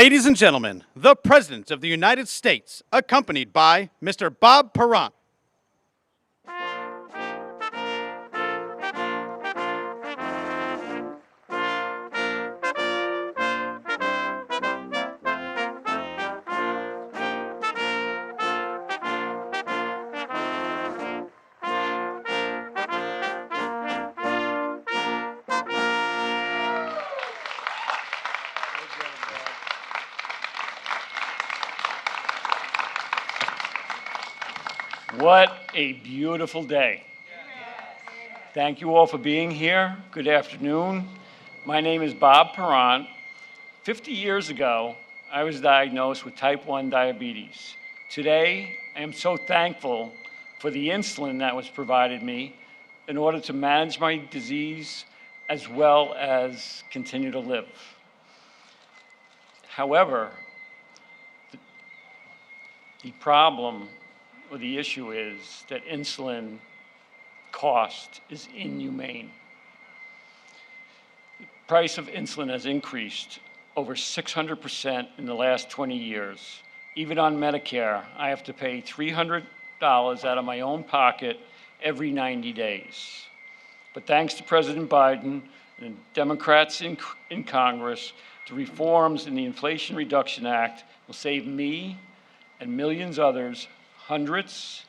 Ladies and gentlemen, the President of the United States, accompanied by Mr. Bob Perrant. What a beautiful day. Thank you all for being here. Good afternoon. My name is Bob Perrant. 50 years ago, I was diagnosed with type 1 diabetes. Today, I am so thankful for the insulin that was provided me in order to manage my disease as well as continue to live. However, the problem or the issue is that insulin cost is inhumane. The price of insulin has increased over 600% in the last 20 years. Even on Medicare, I have to pay $300 out of my own pocket every 90 days. But thanks to President Biden and Democrats in Congress, the reforms in the Inflation Reduction Act will save me and millions others hundreds,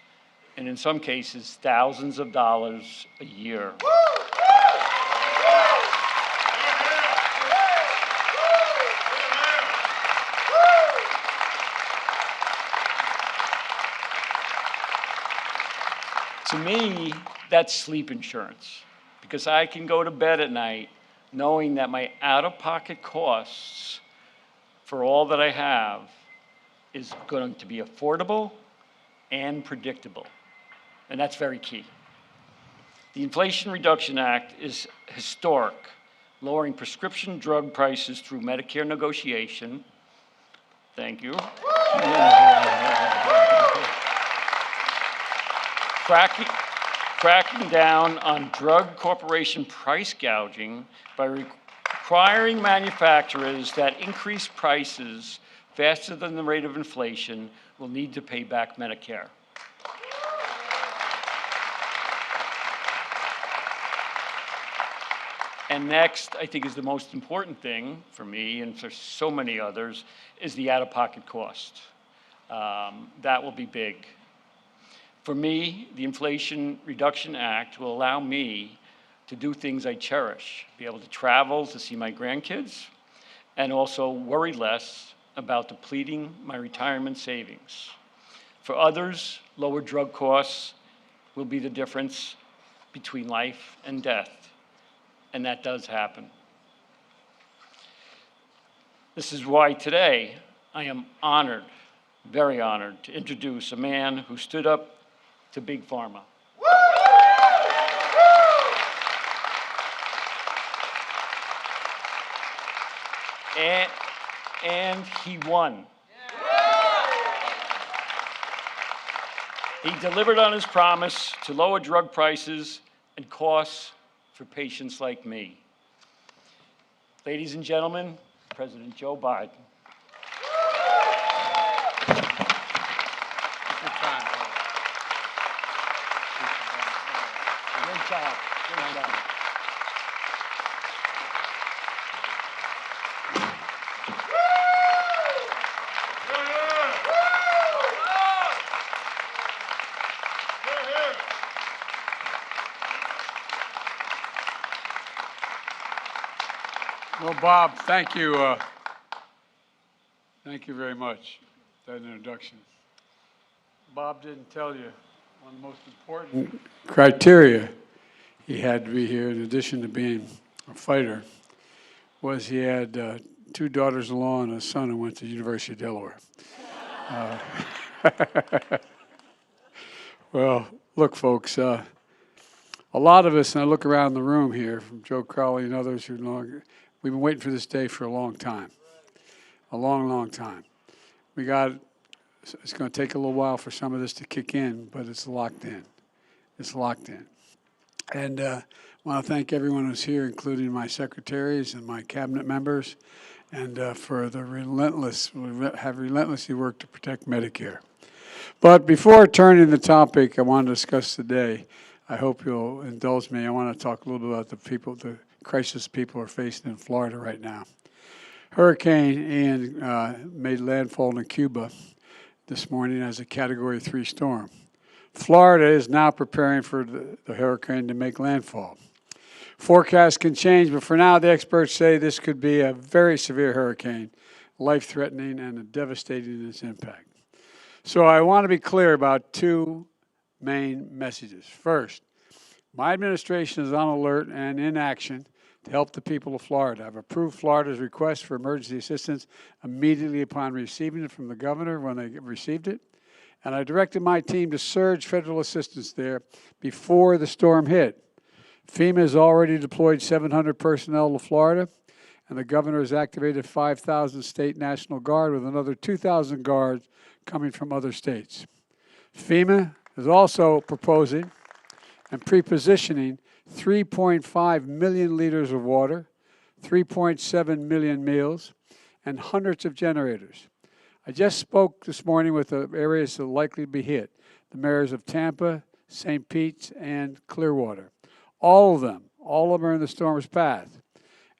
and in some cases, thousands of dollars a year. To me, that's sleep insurance, because I can go to bed at night knowing that my out-of-pocket costs for all that I have is going to be affordable and predictable, and that's very key. The Inflation Reduction Act is historic, lowering prescription drug prices through Medicare negotiation. Thank you. Cracking down on drug corporation price gouging by requiring manufacturers that increase prices faster than the rate of inflation will need to pay back Medicare. And next, I think is the most important thing for me and for so many others, is the out-of-pocket cost. That will be big. For me, the Inflation Reduction Act will allow me to do things I cherish, be able to travel to see my grandkids, and also worry less about depleting my retirement savings. For others, lower drug costs will be the difference between life and death, and that does happen. This is why today I am honored, very honored, to introduce a man who stood up to Big Pharma. And he won. He delivered on his promise to lower drug prices and costs for patients like me. Ladies and gentlemen, President Joe Biden. Great job. Great job. Well, Bob, thank you. Thank you very much for that introduction. Bob didn't tell you one of the most important criteria he had to be here, in addition to being a fighter, was he had 2 daughters-in-law and a son who went to the University of Delaware. Well, look, folks, a lot of us, and I look around the room here, from Joe Crowley and others who know, we've been waiting for this day for a long time, a long, long time. It's going to take a little while for some of this to kick in, but it's locked in. It's locked in. And I want to thank everyone who's here, including my secretaries and my cabinet members, and for the have relentlessly worked to protect Medicare. But before turning the topic I want to discuss today, I hope you'll indulge me. I want to talk a little bit about the crisis people are facing in Florida right now. Hurricane Ian made landfall in Cuba this morning as a Category 3 storm. Florida is now preparing for the hurricane to make landfall. Forecasts can change, but for now, the experts say this could be a very severe hurricane, life-threatening and devastating in its impact. So I want to be clear about two main messages. First, my administration is on alert and in action to help the people of Florida. I've approved Florida's request for emergency assistance immediately upon receiving it from the governor when they received it. And I directed my team to surge federal assistance there before the storm hit. FEMA has already deployed 700 personnel to Florida, and the governor has activated 5,000 state National Guard with another 2,000 guards coming from other states. FEMA is also proposing and pre-positioning 3.5 million liters of water, 3.7 million meals, and hundreds of generators. I just spoke this morning with the areas that are likely to be hit, the mayors of Tampa, St. Pete, and Clearwater. All of them are in the storm's path,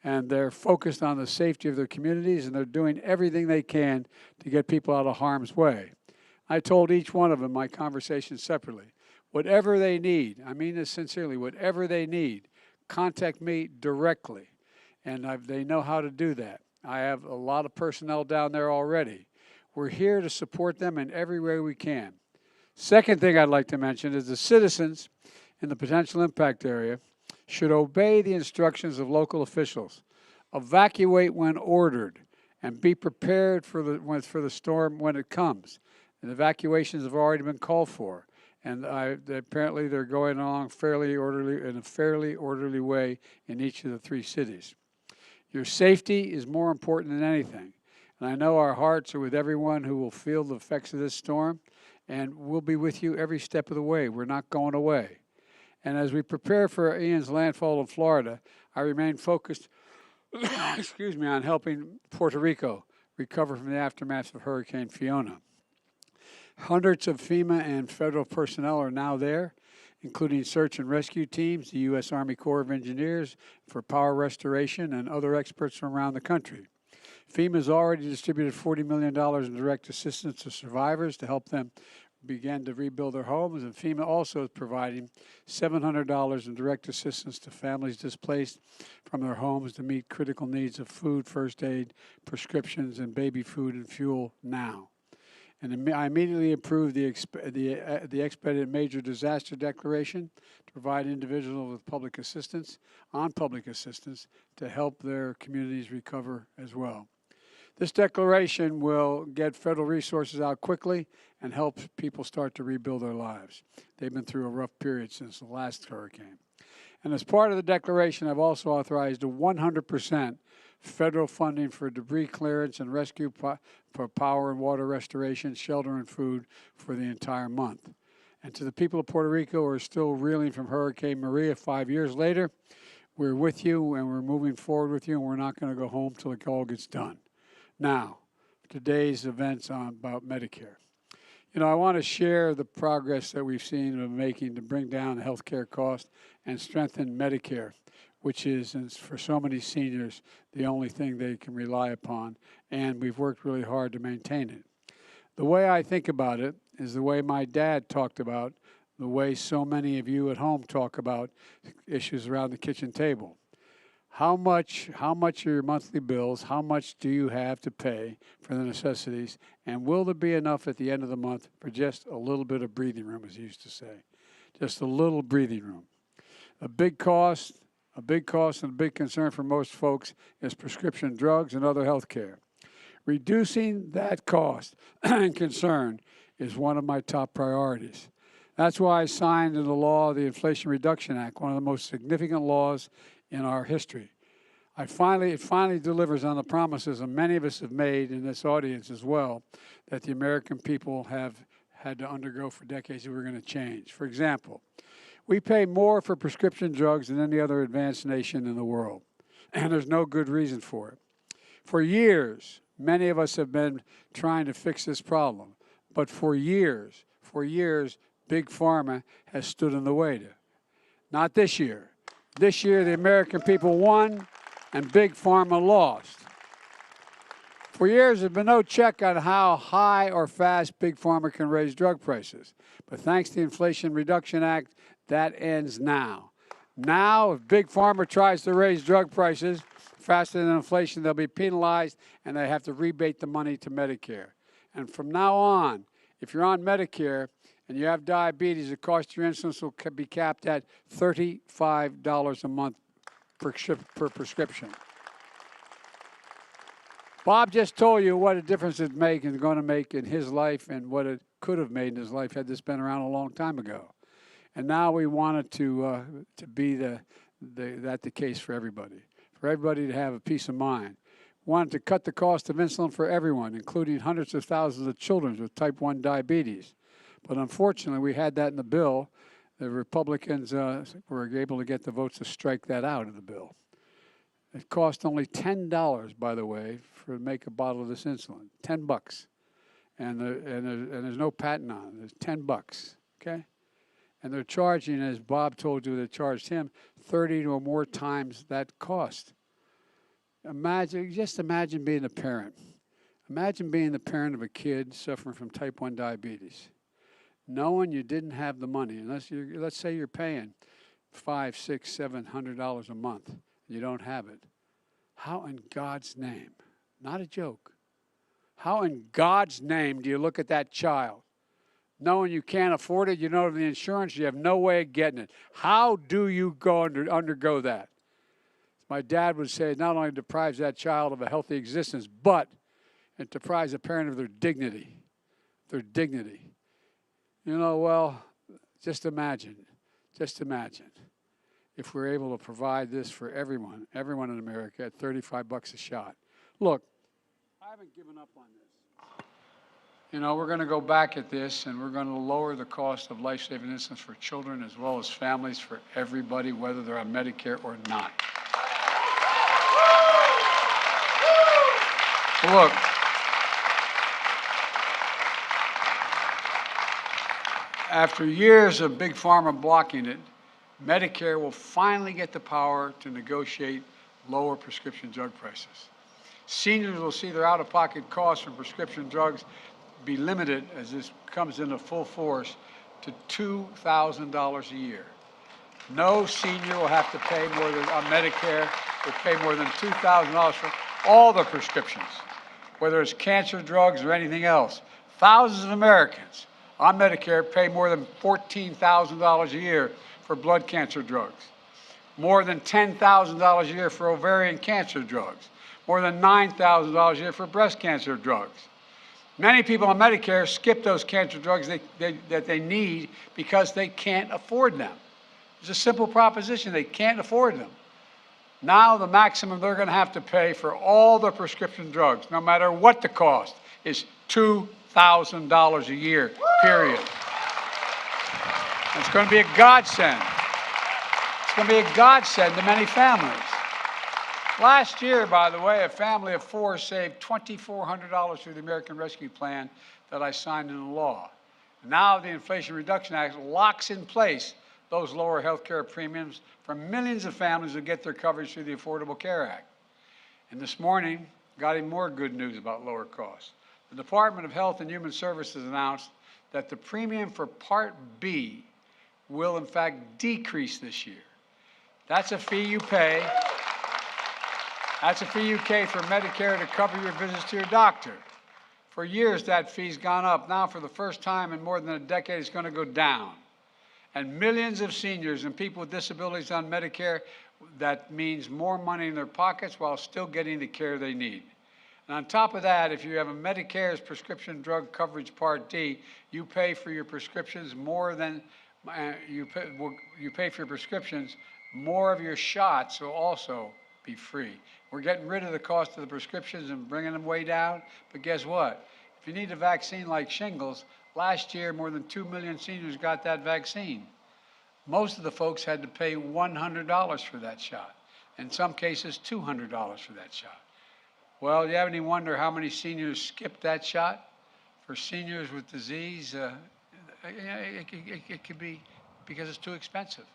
and they're focused on the safety of their communities, and they're doing everything they can to get people out of harm's way. I told each one of them my conversation separately. Whatever they need, I mean this sincerely, whatever they need, contact me directly, and they know how to do that. I have a lot of personnel down there already. We're here to support them in every way we can. Second thing I'd like to mention is the citizens in the potential impact area should obey the instructions of local officials, evacuate when ordered, and be prepared for the storm when it comes. And evacuations have already been called for, and apparently they're going along in a fairly orderly way in each of the three cities. Your safety is more important than anything. And I know our hearts are with everyone who will feel the effects of this storm, and we'll be with you every step of the way. We're not going away. And as we prepare for Ian's landfall in Florida, I remain focused on helping Puerto Rico recover from the aftermath of Hurricane Fiona. Hundreds of FEMA and federal personnel are now there, including search and rescue teams, the U.S. Army Corps of Engineers for power restoration, and other experts from around the country. FEMA has already distributed $40 million in direct assistance to survivors to help them begin to rebuild their homes, and FEMA also is providing $700 in direct assistance to families displaced from their homes to meet critical needs of food, first aid, prescriptions, and baby food and fuel now. And I immediately approved the expedited major disaster declaration to provide individuals with public assistance to help their communities recover as well. This declaration will get federal resources out quickly and help people start to rebuild their lives. They've been through a rough period since the last hurricane. And as part of the declaration, I've also authorized a 100% federal funding for debris clearance and rescue for power and water restoration, shelter and food for the entire month. And to the people of Puerto Rico who are still reeling from Hurricane Maria 5 years later, we're with you and we're moving forward with you, and we're not going to go home till it all gets done. Now, today's events about Medicare. You know, I want to share the progress that we've seen in making to bring down health care costs and strengthen Medicare, which is, for so many seniors, the only thing they can rely upon, and we've worked really hard to maintain it. The way I think about it is the way my dad talked about, the way so many of you at home talk about issues around the kitchen table. How much are your monthly bills? How much do you have to pay for the necessities? And will there be enough at the end of the month for just a little bit of breathing room, as he used to say? Just a little breathing room. A big cost and a big concern for most folks is prescription drugs and other health care. Reducing that cost and concern is one of my top priorities. That's why I signed into law the Inflation Reduction Act, one of the most significant laws in our history. It finally delivers on the promises that many of us have made in this audience as well, that the American people have had to undergo for decades that we're going to change. For example, we pay more for prescription drugs than any other advanced nation in the world, and there's no good reason for it. For years, many of us have been trying to fix this problem. But for years, Big Pharma has stood in the way. Not this year. This year, the American people won and Big Pharma lost. For years, there's been no check on how high or fast Big Pharma can raise drug prices. But thanks to the Inflation Reduction Act, that ends now. Now, if Big Pharma tries to raise drug prices faster than inflation, they'll be penalized and they have to rebate the money to Medicare. And from now on, if you're on Medicare and you have diabetes, the cost of your insulin will be capped at $35 a month per prescription. Bob just told you what a difference it's going to make in his life and what it could have made in his life had this been around a long time ago. And now we want it to be the case for everybody to have a peace of mind. We wanted to cut the cost of insulin for everyone, including hundreds of thousands of children with type 1 diabetes. But unfortunately, we had that in the bill. The Republicans were able to get the votes to strike that out of the bill. It cost only $10, by the way, to make a bottle of this insulin. $10. And there's no patent on it. It's $10, okay? And they're charging, as Bob told you, they charged him 30 or more times that cost. Just imagine being a parent. Imagine being the parent of a kid suffering from type 1 diabetes, knowing you didn't have the money, let's say you're paying $500, $600, $700 a month, and you don't have it. How in God's name, not a joke, how in God's name do you look at that child? Knowing you can't afford it, you don't have the insurance, you have no way of getting it. How do you undergo that? My dad would say it not only deprives that child of a healthy existence, but it deprives a parent of their dignity. Their dignity. You know, well, just imagine if we're able to provide this for everyone in America at $35 a shot. Look, I haven't given up on this. You know, we're going to go back at this, and we're going to lower the cost of life-saving insulin for children as well as families, for everybody, whether they're on Medicare or not. Look, after years of Big Pharma blocking it, Medicare will finally get the power to negotiate lower prescription drug prices. Seniors will see their out-of-pocket costs for prescription drugs be limited, as this comes into full force, to $2,000 a year. No senior will have to pay more than, on Medicare, will pay more than $2,000 for all the prescriptions, whether it's cancer drugs or anything else. Thousands of Americans on Medicare pay more than $14,000 a year for blood cancer drugs, more than $10,000 a year for ovarian cancer drugs, more than $9,000 a year for breast cancer drugs. Many people on Medicare skip those cancer drugs that they need because they can't afford them. It's a simple proposition. They can't afford them. Now the maximum they're going to have to pay for all the prescription drugs, no matter what the cost, is $2,000 a year, period. It's going to be a godsend. It's going to be a godsend to many families. Last year, by the way, a family of four saved $2,400 through the American Rescue Plan that I signed into law. Now the Inflation Reduction Act locks in place those lower health care premiums for millions of families who get their coverage through the Affordable Care Act. And this morning, got even more good news about lower costs. The Department of Health and Human Services announced that the premium for Part B will in fact decrease this year. That's a fee you pay. That's a fee you pay for Medicare to cover your visits to your doctor. For years, that fee's gone up. Now, for the first time in more than a decade, it's going to go down. And millions of seniors and people with disabilities on Medicare, that means more money in their pockets while still getting the care they need. And on top of that, if you have a Medicare's prescription drug coverage Part D, you pay for your prescriptions more than you pay for your prescriptions. More of your shots will also be free. We're getting rid of the cost of the prescriptions and bringing them way down. But guess what? If you need a vaccine like shingles, last year more than 2 million seniors got that vaccine. Most of the folks had to pay $100 for that shot. In some cases, $200 for that shot. Well, do you have any wonder how many seniors skip that shot? For seniors with disease, it could be because it's too expensive.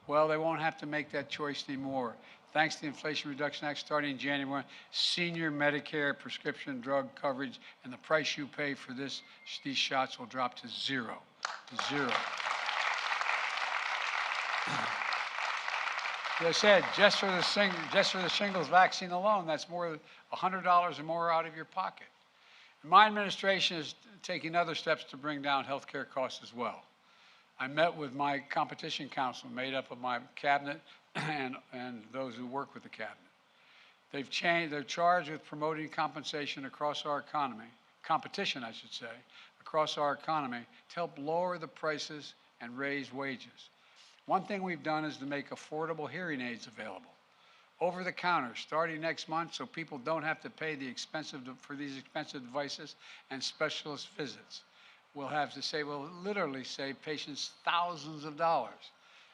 Well, they won't have to make that choice anymore. Thanks to the Inflation Reduction Act starting in January, senior Medicare prescription drug coverage and the price you pay for these shots will drop to zero. To zero. As I said, just for the shingles vaccine alone, that's more than $100 or more out of your pocket. My administration is taking other steps to bring down health care costs as well. I met with my competition council, made up of my cabinet and those who work with the cabinet. They're charged with promoting compensation across our economy, competition, I should say, across our economy to help lower the prices and raise wages. One thing we've done is to make affordable hearing aids available over the counter starting next month, so people don't have to pay for these expensive devices and specialist visits. We'll literally save patients thousands of dollars.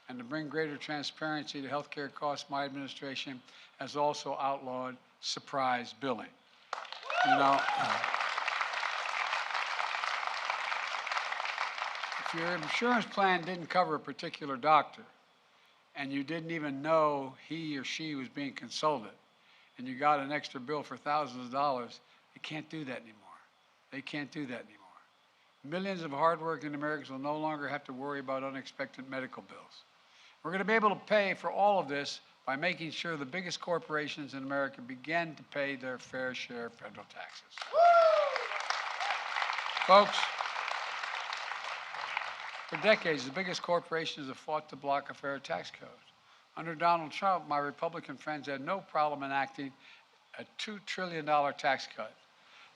And to bring greater transparency to healthcare costs, my administration has also outlawed surprise billing. You know, if your insurance plan didn't cover a particular doctor and you didn't even know he or she was being consulted and you got an extra bill for thousands of dollars, you can't do that anymore. They can't do that anymore. Millions of hardworking Americans will no longer have to worry about unexpected medical bills. We're going to be able to pay for all of this by making sure the biggest corporations in America begin to pay their fair share of federal taxes. Folks, for decades, the biggest corporations have fought to block a fair tax code. Under Donald Trump, my Republican friends had no problem enacting a $2 trillion tax cut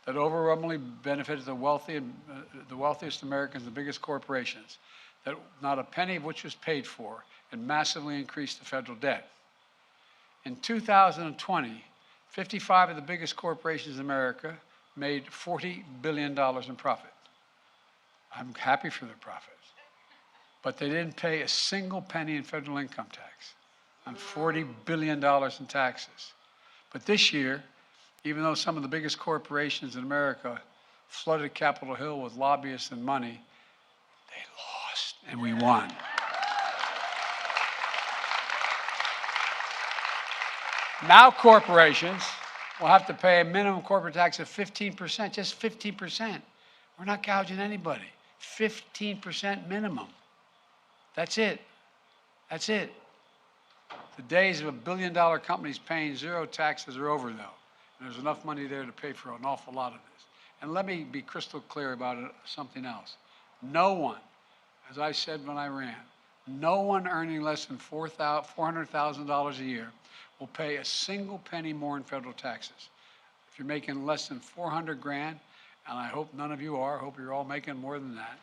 that overwhelmingly benefited the wealthiest Americans, the biggest corporations, that not a penny of which was paid for, and massively increased the federal debt. In 2020, 55 of the biggest corporations in America made $40 billion in profit. I'm happy for their profits. But they didn't pay a single penny in federal income tax on $40 billion in taxes. But this year, even though some of the biggest corporations in America flooded Capitol Hill with lobbyists and money, they lost and we won. Now corporations will have to pay a minimum corporate tax of 15%, just 15%. We're not gouging anybody. 15% minimum. That's it. That's it. The days of $1 billion companies paying zero taxes are over, though. And there's enough money there to pay for an awful lot of this. And let me be crystal clear about something else. No one, as I said when I ran, no one earning less than $400,000 a year will pay a single penny more in federal taxes. If you're making less than 400 grand, and I hope none of you are, I hope you're all making more than that,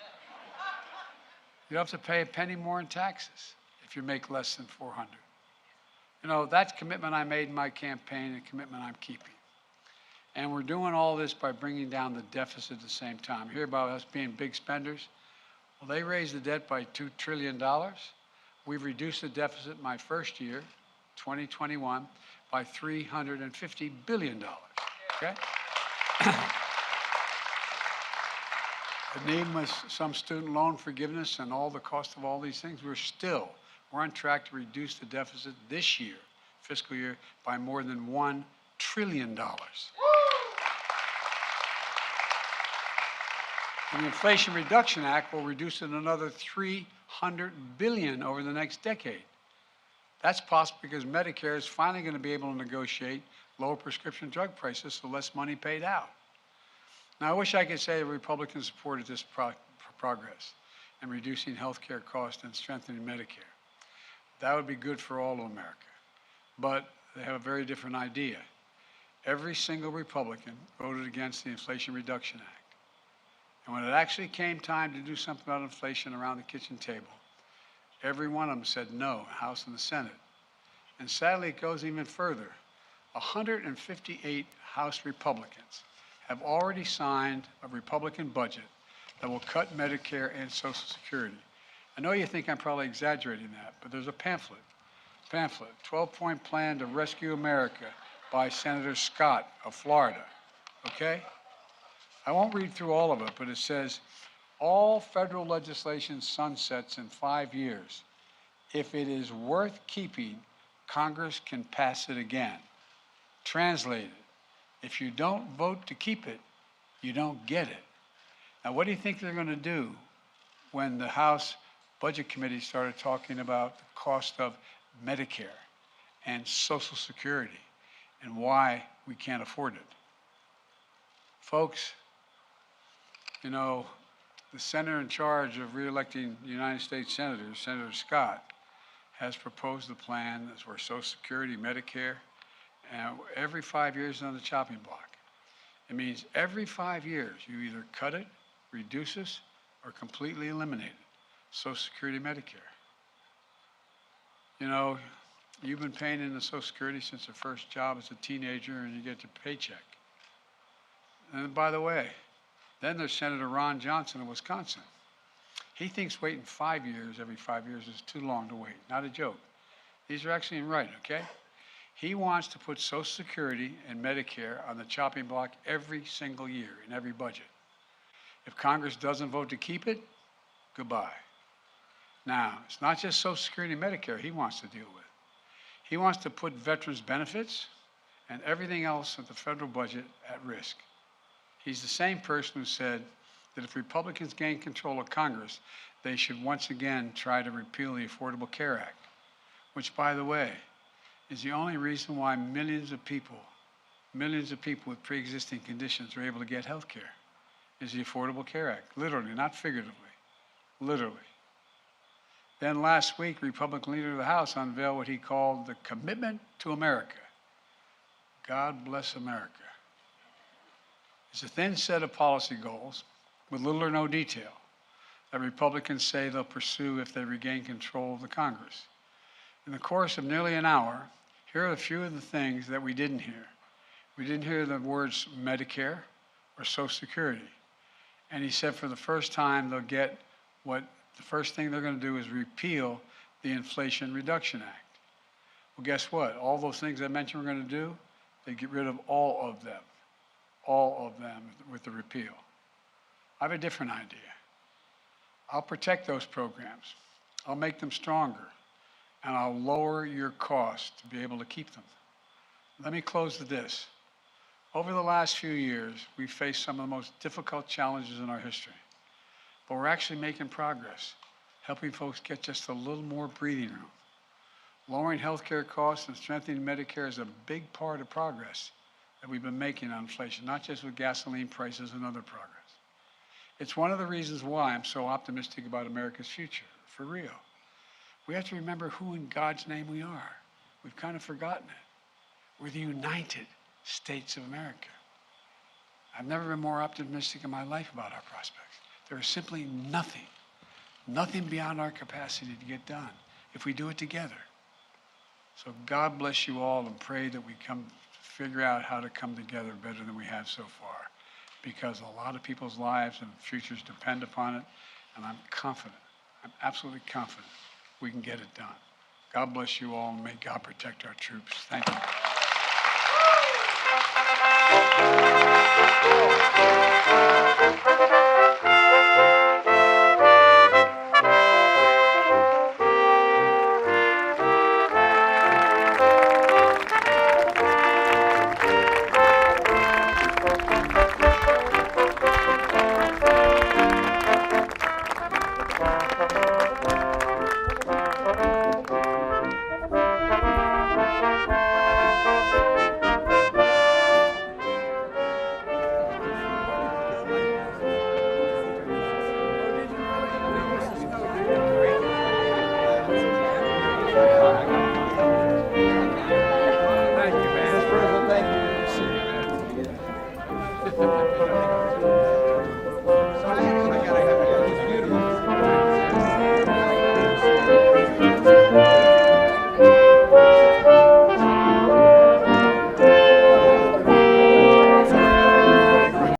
you don't have to pay a penny more in taxes if you make less than 400. You know, that's commitment I made in my campaign and a commitment I'm keeping. And we're doing all this by bringing down the deficit at the same time. You hear about us being big spenders? Well, they raised the debt by $2 trillion. We've reduced the deficit in my first year, 2021, by $350 billion, okay? The need was some student loan forgiveness and all the cost of all these things. We're on track to reduce the deficit this year, fiscal year, by more than $1 trillion. And the Inflation Reduction Act will reduce it another $300 billion over the next decade. That's possible because Medicare is finally going to be able to negotiate lower prescription drug prices, so less money paid out. Now, I wish I could say the Republicans supported this progress in reducing health care costs and strengthening Medicare. That would be good for all of America. But they have a very different idea. Every single Republican voted against the Inflation Reduction Act. And when it actually came time to do something about inflation around the kitchen table, every one of them said no, House and the Senate. And sadly, it goes even further. 158 House Republicans have already signed a Republican budget that will cut Medicare and Social Security. I know you think I'm probably exaggerating that, but there's a pamphlet, 12-point plan to rescue America, by Senator Scott of Florida, okay? I won't read through all of it, but it says, all federal legislation sunsets in 5 years. If it is worth keeping, Congress can pass it again. Translated, if you don't vote to keep it, you don't get it. Now, what do you think they're going to do when the House Budget Committee started talking about the cost of Medicare and Social Security and why we can't afford it? Folks, you know, the senator in charge of reelecting United States senators, Senator Scott, has proposed a plan that's where Social Security, Medicare, and every 5 years on the chopping block. It means every 5 years you either cut it, reduce it, or completely eliminate it. Social Security, Medicare. You know, you've been paying into Social Security since your first job as a teenager and you get your paycheck. And by the way, then there's Senator Ron Johnson of Wisconsin. He thinks waiting 5 years, every 5 years, is too long to wait. Not a joke. These are actually in writing, okay? He wants to put Social Security and Medicare on the chopping block every single year in every budget. If Congress doesn't vote to keep it, goodbye. Now, it's not just Social Security and Medicare he wants to deal with. He wants to put veterans' benefits and everything else of the federal budget at risk. He's the same person who said that if Republicans gain control of Congress, they should once again try to repeal the Affordable Care Act, which, by the way, is the only reason why millions of people with pre-existing conditions are able to get health care, is the Affordable Care Act, literally, not figuratively, literally. Then last week, Republican leader of the House unveiled what he called the Commitment to America. God bless America. It's a thin set of policy goals with little or no detail that Republicans say they'll pursue if they regain control of the Congress. In the course of nearly an hour, here are a few of the things that we didn't hear. We didn't hear the words Medicare or Social Security. And he said for the first time they'll get what the first thing they're going to do is repeal the Inflation Reduction Act. Well, guess what? All those things I mentioned we're going to do, they get rid of all of them with the repeal. I have a different idea. I'll protect those programs. I'll make them stronger. And I'll lower your cost to be able to keep them. Let me close with this. Over the last few years, we've faced some of the most difficult challenges in our history. But we're actually making progress, helping folks get just a little more breathing room. Lowering healthcare costs and strengthening Medicare is a big part of progress that we've been making on inflation, not just with gasoline prices and other progress. It's one of the reasons why I'm so optimistic about America's future, for real. We have to remember who in God's name we are. We've kind of forgotten it. We're the United States of America. I've never been more optimistic in my life about our prospects. There is simply nothing beyond our capacity to get done if we do it together. So God bless you all, and pray that we come figure out how to come together better than we have so far, because a lot of people's lives and futures depend upon it, and I'm absolutely confident we can get it done. God bless you all, and may God protect our troops. Thank you.